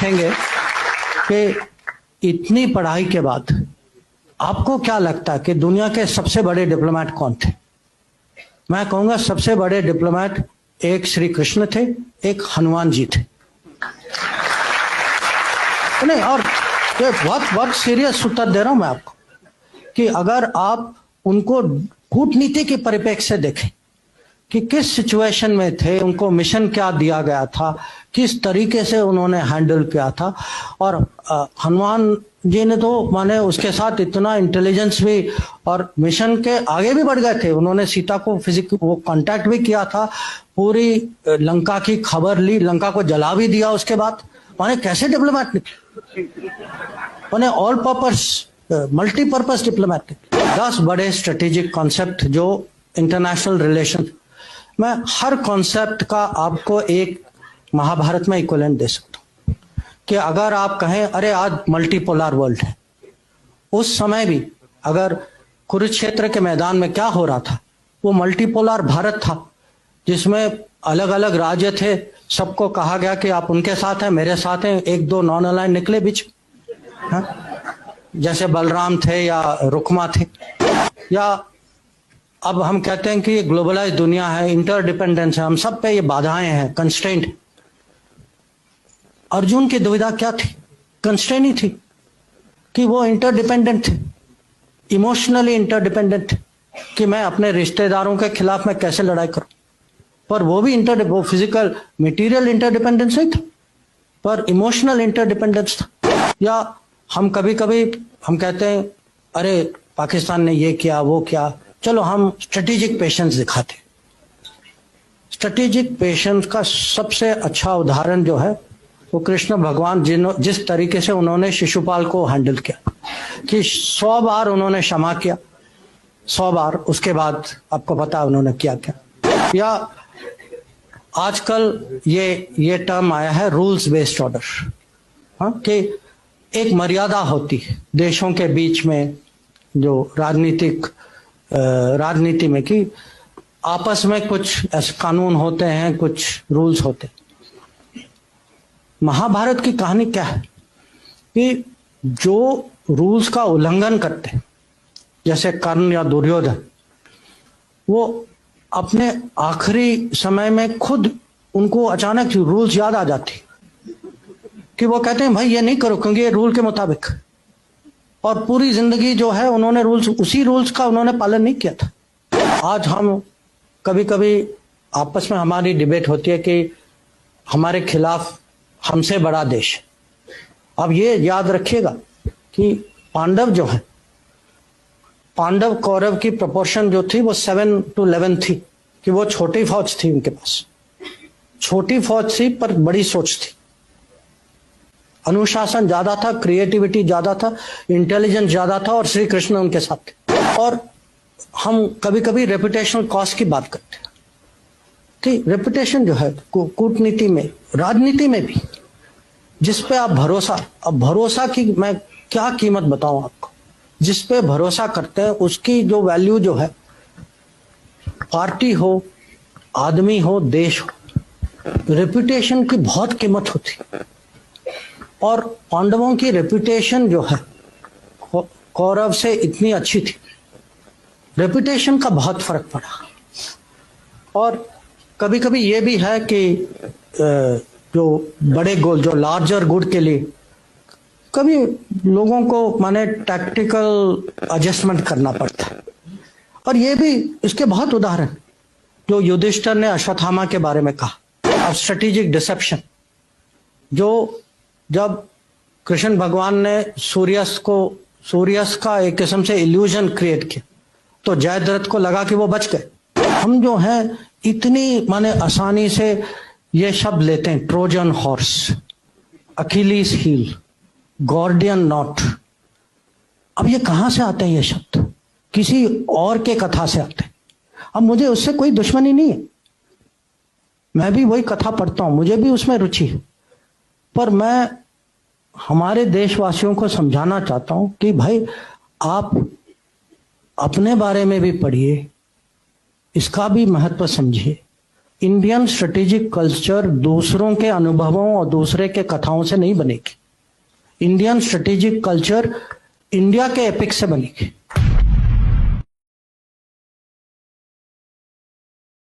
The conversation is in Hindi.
देखेंगे कि इतनी पढ़ाई के बाद आपको क्या लगता है कि दुनिया के सबसे बड़े डिप्लोमेट कौन थे? मैं कहूंगा सबसे बड़े डिप्लोमेट एक श्री कृष्ण थे, एक हनुमान जी थे। नहीं, और बहुत सीरियस उत्तर दे रहा हूं मैं आपको कि अगर आप उनको कूटनीति के परिप्रेक्ष्य से देखें कि किस सिचुएशन में थे, उनको मिशन क्या दिया गया था, किस तरीके से उन्होंने हैंडल किया था। और हनुमान जी ने तो माने उसके साथ इतना इंटेलिजेंस भी और मिशन के आगे भी बढ़ गए थे। उन्होंने सीता को वो कांटेक्ट भी किया था, पूरी लंका की खबर ली, लंका को जला भी दिया उसके बाद। माने कैसे डिप्लोमेट निकले, माने ऑल पर्पस मल्टीपर्पस डिप्लोमेट। 10 बड़े स्ट्रेटेजिक कॉन्सेप्ट जो इंटरनेशनल रिलेशन मैं हर कॉन्सेप्ट का आपको एक महाभारत में इक्विवेलेंट दे सकता हूं कि अगर आप कहें अरे आज मल्टीपोलर वर्ल्ड है, उस समय भी अगर कुरुक्षेत्र के मैदान में क्या हो रहा था, वो मल्टीपोलर भारत था जिसमें अलग अलग राज्य थे। सबको कहा गया कि आप उनके साथ हैं, मेरे साथ हैं। 1-2 नॉन अलाइन निकले बीच, जैसे बलराम थे या रुक्मा थे। या अब हम कहते हैं कि ग्लोबलाइज दुनिया है, इंटरडिपेंडेंस है, हम सब पे ये बाधाएं हैं, कंस्ट्रेंट। अर्जुन की दुविधा क्या थी? कंस्ट्रेंट ही थी कि वो इंटरडिपेंडेंट थे, इमोशनली इंटरडिपेंडेंट थे कि मैं अपने रिश्तेदारों के खिलाफ मैं कैसे लड़ाई करूं। पर वो भी वो फिजिकल मटेरियल इंटरडिपेंडेंस नहीं था, पर इमोशनल इंटरडिपेंडेंस था। या हम कभी कभी हम कहते हैं अरे पाकिस्तान ने ये किया वो किया, चलो हम स्ट्रेटेजिक पेशेंस दिखाते। स्ट्रेटेजिक पेशेंस का सबसे अच्छा उदाहरण जो है वो कृष्ण भगवान जिस तरीके से उन्होंने शिशुपाल को हैंडल किया कि 100 बार उन्होंने क्षमा किया, 100 बार। उसके बाद आपको पता है उन्होंने क्या किया। या आजकल ये टर्म आया है रूल्स बेस्ड ऑर्डर, कि एक मर्यादा होती है देशों के बीच में, जो राजनीति में, कि आपस में कुछ ऐसे कानून होते हैं, कुछ रूल्स होते हैं। महाभारत की कहानी क्या है कि जो रूल्स का उल्लंघन करते हैं, जैसे कर्ण या दुर्योधन, वो अपने आखिरी समय में खुद उनको अचानक रूल्स याद आ जाती कि वो कहते हैं भाई ये नहीं करो क्योंकि ये रूल के मुताबिक। और पूरी जिंदगी जो है उन्होंने उसी रूल्स का उन्होंने पालन नहीं किया था। आज हम कभी कभी आपस में हमारी डिबेट होती है कि हमारे खिलाफ हमसे बड़ा देश। अब ये याद रखिएगा कि पांडव जो है, पांडव कौरव की प्रोपोर्शन जो थी वो 7-11 थी, कि वो छोटी फौज थी, उनके पास छोटी फौज थी पर बड़ी सोच थी। अनुशासन ज्यादा था, क्रिएटिविटी ज्यादा था, इंटेलिजेंस ज्यादा था, और श्री कृष्ण उनके साथ थे। और हम कभी कभी रेपुटेशनल कॉस्ट की बात करते हैं कि रेपुटेशन जो है कूटनीति में, राजनीति में भी, जिस पे आप भरोसा, अब भरोसा की मैं क्या कीमत बताऊं आपको, जिस पे भरोसा करते हैं उसकी जो वैल्यू जो है, पार्टी हो, आदमी हो, देश हो, रेपुटेशन की बहुत कीमत होती है। और पांडवों की रेपुटेशन जो है कौरव से इतनी अच्छी थी, रेपुटेशन का बहुत फर्क पड़ा। और कभी कभी ये भी है कि जो बड़े गोल, जो लार्जर गुड के लिए कभी लोगों को माने टैक्टिकल एडजस्टमेंट करना पड़ता है। और ये भी इसके बहुत उदाहरण, जो युधिष्ठिर ने अश्वत्थामा के बारे में कहा, अब स्ट्रेटेजिक डिसेप्शन, जो जब कृष्ण भगवान ने सूर्यास्त का एक किस्म से इल्यूजन क्रिएट किया तो जयद्रथ को लगा कि वो बच गए। हम जो हैं इतनी माने आसानी से ये शब्द लेते हैं, Trojan horse, Achilles heel, Gordian knot. अब ये कहां से आते हैं ये शब्द? किसी और के कथा से आते हैं। अब मुझे उससे कोई दुश्मनी नहीं है, मैं भी वही कथा पढ़ता हूं, मुझे भी उसमें रुचि है। पर मैं हमारे देशवासियों को समझाना चाहता हूं कि भाई आप अपने बारे में भी पढ़िए, इसका भी महत्व समझिए, इंडियन स्ट्रेटेजिक कल्चर दूसरों के अनुभवों और दूसरे के कथाओं से नहीं बनेगी। इंडियन स्ट्रेटेजिक कल्चर इंडिया के एपिक से बनेगी।